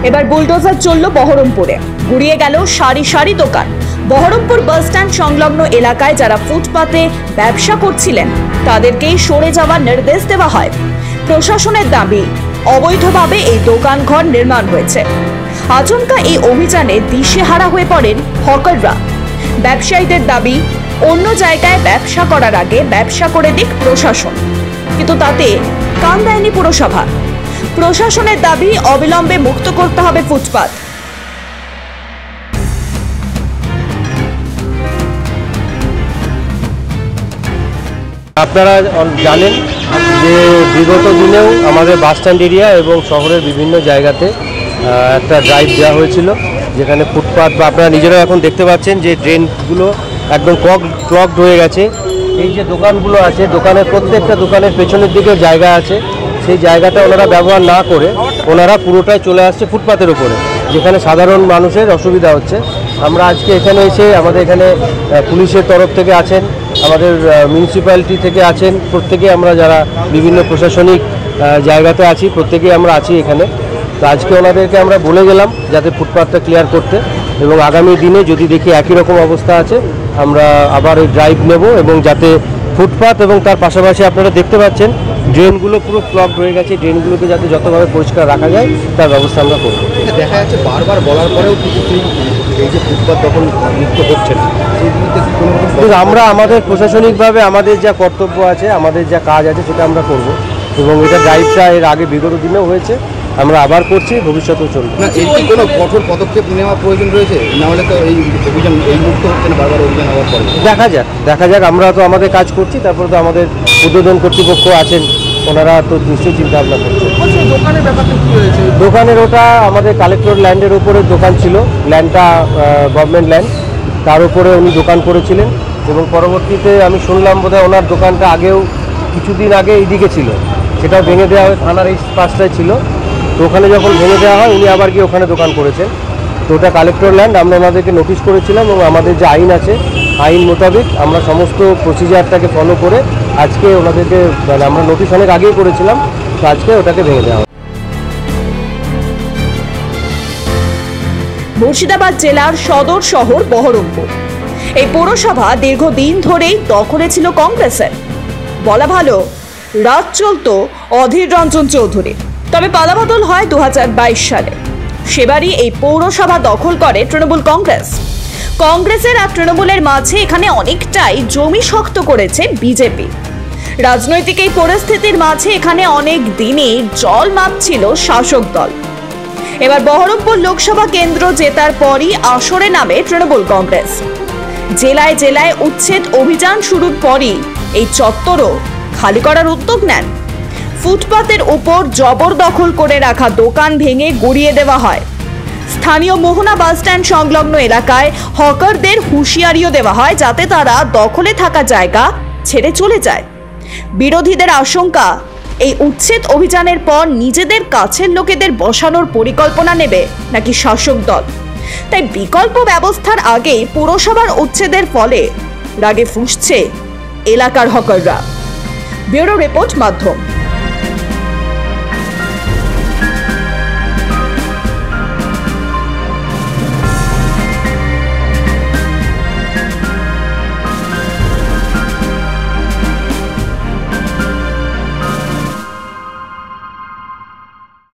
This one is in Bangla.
এবার বুলডোজার চলল বহরমপুরে, গুড়িয়ে গেল সারি সারি দোকান। বহরমপুর বাস স্ট্যান্ড সংলগ্ন এলাকায় যারা ফুটপাতে ব্যবসা করছিলেন তাদেরকেই সরে যাওয়ার নির্দেশ দেওয়া হয়। প্রশাসনের দাবি, অবৈধভাবে এই দোকান ঘর নির্মাণ হয়েছে। আচমকা এই অভিযানে দিশেহারা হয়ে পড়েন হকাররা। ব্যবসায়ীদের দাবি, অন্য জায়গায় ব্যবসা করার আগে ব্যবসা করে দিক প্রশাসন, কিন্তু তাতে কান দেয়নি পুরসভা। প্রশাসনের দাবি, অবিলম্বে মুক্ত করতে হবে ফুটপাত। আপনারা জানেন যে বিগত দিনেও আমাদের বাস স্ট্যান্ড এরিয়া এবং শহরের বিভিন্ন জায়গাতে একটা ড্রাইভ দেওয়া হয়েছিল, যেখানে ফুটপাত বা আপনারা নিজেরা এখন দেখতে পাচ্ছেন যে ড্রেনগুলো একদম ক্লগড হয়ে গেছে। এই যে দোকানগুলো আছে, দোকানের প্রত্যেকটা দোকানের পেছনের দিকে জায়গা আছে, সেই জায়গাটা ওনারা ব্যবহার না করে ওনারা পুরোটাই চলে আসছে ফুটপাতের উপরে, যেখানে সাধারণ মানুষের অসুবিধা হচ্ছে। আমরা আজকে এখানে এসে, আমাদের এখানে পুলিশের তরফ থেকে আছেন, আমাদের মিউনিসিপ্যালিটি থেকে আছেন, প্রত্যেকে আমরা যারা বিভিন্ন প্রশাসনিক জায়গাতে আছি প্রত্যেকেই আমরা আছি এখানে। তো আজকে ওনাদেরকে আমরা বলে গেলাম যাতে ফুটপাথটা ক্লিয়ার করতে, এবং আগামী দিনে যদি দেখি একই রকম অবস্থা আছে আমরা আবার এই ড্রাইভ নেব, এবং যাতে ফুটপাথ এবং তার পাশাপাশি আপনারা দেখতে পাচ্ছেন ড্রেনগুলো পুরো ক্লগড হয়ে গেছে, ড্রেনগুলোকে যাতে যতভাবে পরিষ্কার রাখা যায় তার ব্যবস্থা আমরা করব। দেখা যাচ্ছে বারবার বলার পরেও এই যে ফুটপাথ দখল মুক্ত হচ্ছে না, আমরা আমাদের প্রশাসনিকভাবে আমাদের যা কর্তব্য আছে, আমাদের যা কাজ আছে সেটা আমরা করব, এবং এটা ড্রাইভটা এর আগে বিগত দিনেও হয়েছে, আমরা আবার করছি, ভবিষ্যতেও চলবে। না, এর কি কোনো কঠোর পদক্ষেপ নেওয়া প্রয়োজন রয়েছে? না হলে তো এই অভিযান এই মুক্ত হচ্ছে না, বারবার অভিযান হওয়ার পরে দেখা যাক। আমরা তো আমাদের কাজ করছি, তারপরে তো আমাদের উদ্বোধন কর্তৃপক্ষ আছেন, ওনারা তো নিশ্চয়ই চিন্তা ভাবনা করছেন। দোকানের ব্যাপারটা কি হয়েছে? দোকানের ওটা আমাদের কালেক্টর ল্যান্ডের উপরে দোকান ছিল, ল্যান্ডটা গভর্নমেন্ট ল্যান্ড, তার উপরে উনি দোকান করেছিলেন, এবং পরবর্তীতে আমি শুনলাম বোধহয় ওনার দোকানটা আগেও কিছুদিন আগে এইদিকে ছিল, সেটাও ভেঙে দেওয়া হয়, থানার এই পাশটায় ছিল। তো ওখানে যখন ভেঙে দেওয়া হয় উনি আবার গিয়ে ওখানে দোকান করেছেন। তো ওটা কালেক্টর ল্যান্ড, আমরা ওনাদেরকে নোটিশ করেছিলাম, এবং আমাদের যে আইন আছে আইন মোতাবেক আমরা সমস্ত প্রসিজারটাকে ফলো করে আজকে ওনাদেরকে, মানে আমরা নোটিশ অনেক আগেই করেছিলাম, তো আজকে ওটাকে ভেঙে দেওয়া হয়। মুর্শিদাবাদ জেলার সদর শহর বহরমপুর। এই পৌরসভা দীর্ঘদিন ধরেই দখলে ছিল কংগ্রেসের। বলা ভালো, রাজ চলত অধীর রঞ্জন চৌধুরী। তবে পালাবদল হয় 2022 সালে। সেবারই এই পৌরসভা দখল করে তৃণমূল কংগ্রেস। কংগ্রেসের আর তৃণমূলের মাঝে এখানে অনেকটাই জমি শক্ত করেছে বিজেপি। রাজনৈতিক এই পরিস্থিতির মাঝে এখানে অনেক দিনই জল মাপছিল শাসক দল। এবার বহরমপুর লোকসভা কেন্দ্র জেতার পরই আসরে নামে তৃণমূল কংগ্রেস। জেলায় জেলায় উচ্ছেদ অভিযান শুরুর পরই এই চত্বরও খালি করার উদ্যোগ নেন। ফুটপাতের উপর জবরদখল করে রাখা দোকান ভেঙে গুড়িয়ে দেওয়া হয়। স্থানীয় মোহনা বাস স্ট্যান্ড সংলগ্ন এলাকায় হকারদের হুঁশিয়ারিও দেওয়া হয় যাতে তারা দখলে থাকা জায়গা ছেড়ে চলে যায়। বিরোধীদের আশঙ্কা, এই উচ্ছেদ অভিযানের পর নিজেদের কাছের লোকেদের বসানোর পরিকল্পনা নেবে নাকি শাসক দল। তাই বিকল্প ব্যবস্থার আগে পুরসভার উচ্ছেদের ফলে রাগে ফুঁসছে এলাকার হকাররা। ব্যুরো রিপোর্ট, মাধ্যম।